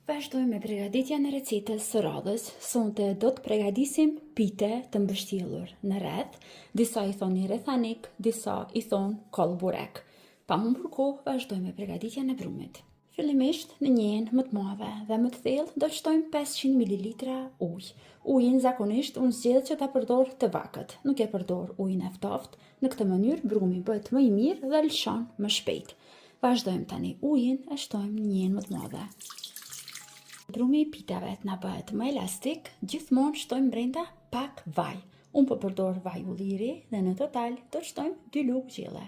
Vazhdojmë me përgatitjen e recetës së radhës. Sonte do të përgatisim pite të mbështjellur në rreth. Disa i thoni rethanik, disa i thon koll burek. Pa humbur kohë, vazhdojmë me përgatitjen e brumit. Fillimisht në një enë më të madhe dhe më të thellë do të shtojmë 500 ml ujë. Ujin zakonisht unë zgjedh që ta përdor të vakët. Nuk e përdor ujin e ftoftë. Në këtë mënyrë brumi bëhet më i mirë dhe lëshon më shpejt. Vazhdojmë tani ujin e shtojmë në një enë më të madhe. Brumi i pitave të na bëhet më elastik, gjithmonë shtojmë brenda pak vaj. Unë po përdor vaj ulliri dhe në total do të shtojmë 2 lugë gjelle.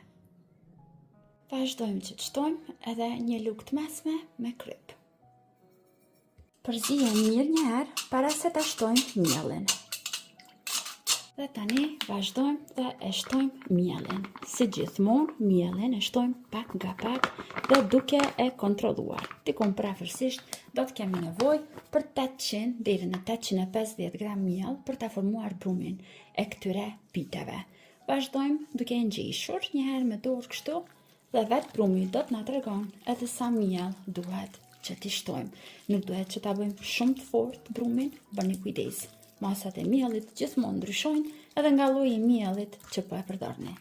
Vazhdojmë që të shtojmë edhe një lugë të mesme me kryp. Përzijem mirë një herë para se ta shtojmë miellin. Dhe tani vazhdojmë dhe e shtojmë miellin. Si gjithmonë, miellin e shtojmë pak nga pak dhe duke e kontrolluar. Dikon prafërsisht do të kemi nevojë për 800 deri në 850 gram miell për ta formuar brumin e këtyre piteve. Vazhdojmë duke e ngjeshur një herë me dorë kështu dhe vetë brumi do të na tregon edhe sa miell duhet që t'i shtojmë. Nuk duhet që ta bëjmë shumë të fortë brumin, bëni kujdes. Masat e miellit gjithmonë ndryshojnë edhe nga lloji i miellit që po e përdorni.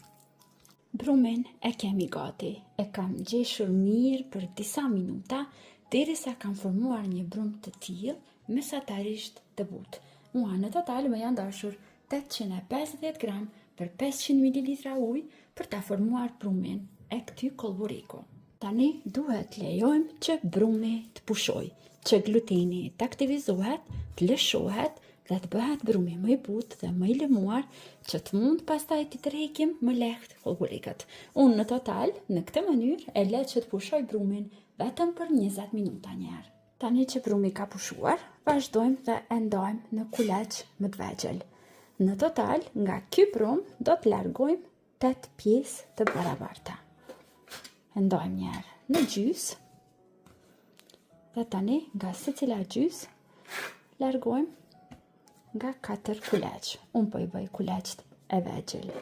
Brumin e kemi gati. E kam ngjeshur mirë për disa minuta derisa kam formuar një brum të tillë mesatarisht të butë. Mua në total më janë dashur 850 gram për 500 ml ujë për ta formuar brumin e këtij kollbureku. Tani duhet lejojmë që brumi të pushojë, që gluteni të aktivizohet, të lëshohet dhe të bëhet brumi më i butë dhe më i lëmuar, që të mund pastaj të tërheqim më lehtë kollburekët. Unë në total, në këtë mënyrë, e lë që të pushoj brumin vetëm për 20 minuta një herë. Tani që brumi ka pushuar, vazhdojmë dhe e ndajmë në kuleç më të vegjël. Në total, nga ky brum do të largojmë 8 pjesë të barabarta. E ndajmë një herë në gjysë dhe tani nga secila gjysë largojmë nga 4 kuleç. Unë po i bëj kuleçt e vegjël.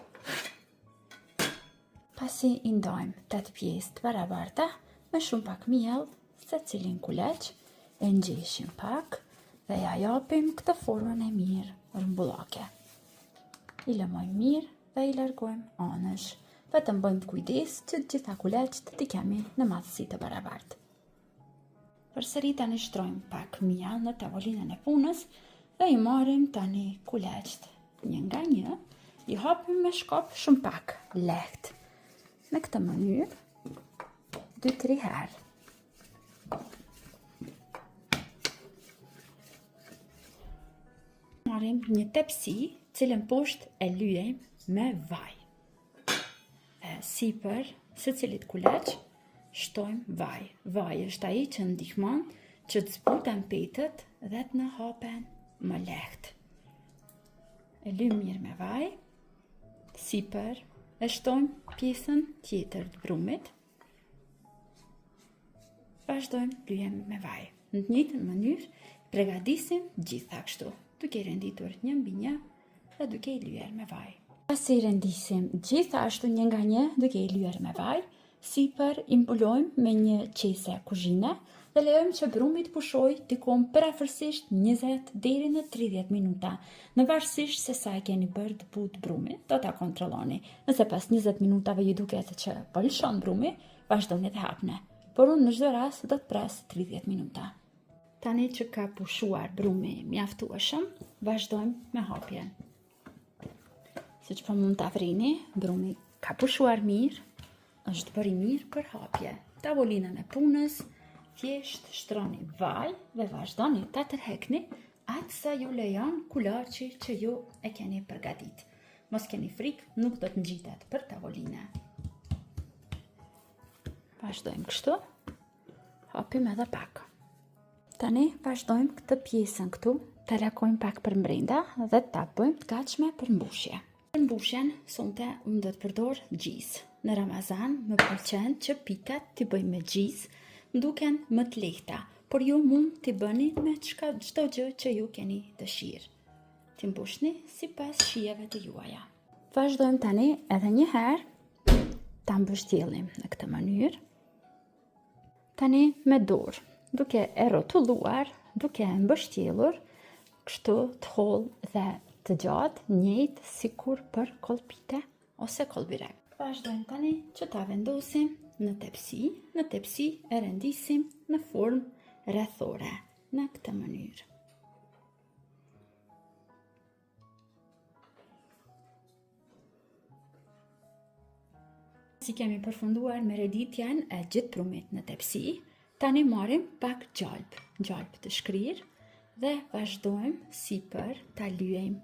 Pasi i ndajmë 8 pjesë të barabarta me shumë pak miell secilin kuleç, e ngjeshim pak dhe ja japim këtë formën e mirë rrumbullake. I lëmojmë mirë dhe i largojmë anësh. Vetëm bëjmë kujdes që të gjitha kuleçt t'i kemi në madhësi të barabartë. Përsëri tani shtrojmë pak miell në tavolinën e punës dhe i marrim tani kuleçt një nga një, i hapim me shkop shumë pak, lehtë. Në këtë mënyrë 2-3 herë. Marrim një tepsi, cilën poshtë e lyejmë me vaj. Sipër secilit kuleç shtojmë vaj. Vaj është ai që ndihmon që të zbuten petët dhe të na hapen më lehtë. E lyjmë mirë me vaj. Sipër e shtojmë pjesën tjetër të brumit. Vazhdojmë lyjem me vaj. Në të njëjtën mënyrë përgatisim gjitha kështu, duke i renditur një mbi një dhe duke i lyer me vaj. Pasi i rendisim gjithashtu një nga një duke i lyer me vaj, sipër i mbulojmë me një qese kuzhine dhe lejojmë që brumi të pushojë diku parafërsisht 20 deri në 30 minuta. Në varësisht se sa e keni bërë të butë brumi, do ta kontrolloni. Nëse pas 20 minutave ju duket që po lëshon brumi, vazhdoni të hapni. Por unë në çdo rast do të pres 30 minuta. Tani që ka pushuar brumi mjaftueshëm, vazhdojmë me hapjen. Siç po mund ta vrini, brumi ka pushuar mirë, është bërë i mirë për hapje. Tavolinën e punës, thjesht shtroni vaj dhe vazhdoni ta tërheqni atë sa ju lejon kulaçi që ju e keni përgatit. Mos keni frikë, nuk do të ngjitet për tavolinë. Vazhdojmë kështu. Hapim edhe pak. Tani vazhdojmë këtë pjesën këtu, ta lakojmë pak për brenda dhe ta bëjmë të gatshme për mbushje. Për mbushjen, sonte unë do të përdor gjizë. Në Ramazan më pëlqen që pitat t'i bëj me gjizë, duken më të lehta, por ju mund t'i bëni me çdo gjë që ju keni dëshirë. T'i mbushni sipas shijeve të juaja. Vazhdojmë tani edhe një herë ta mbështjellim në këtë mënyrë. Tani me dorë duke e rrotulluar, duke e mbështjellur, kështu të hollë dhe të gjatë, njëjtë sikur për kolpite ose kolbirek. Vazhdojmë tani që ta vendosim në tepsi e rendisim në formë rrethore, në këtë mënyrë. Si kemi përfunduar me renditjen e gjithë prumit në tepsi, tani marrim pak gjalp të shkrirë dhe vazhdojmë sipër ta lyejmë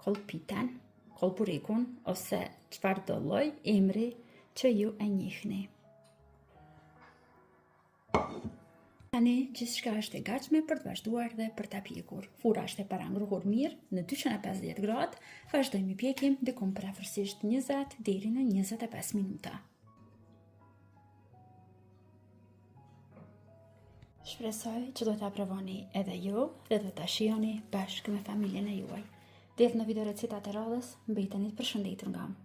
kolpiten, kolburikun ose çfarëdo lloj emri që ju e njihni. Tani gjithçka është e gatshme për të vazhduar dhe për ta pjekur. Fura është e parangruar mirë në 250 gradë, vazhdojmë i pjekim diku për afërsisht 20 deri në 25 minuta. Shpresoj që do ta provoni edhe ju dhe do ta shijoni bashkë me familjen e juaj. Deri në video recetat e radhës, mbeteni të përshëndetur nga unë.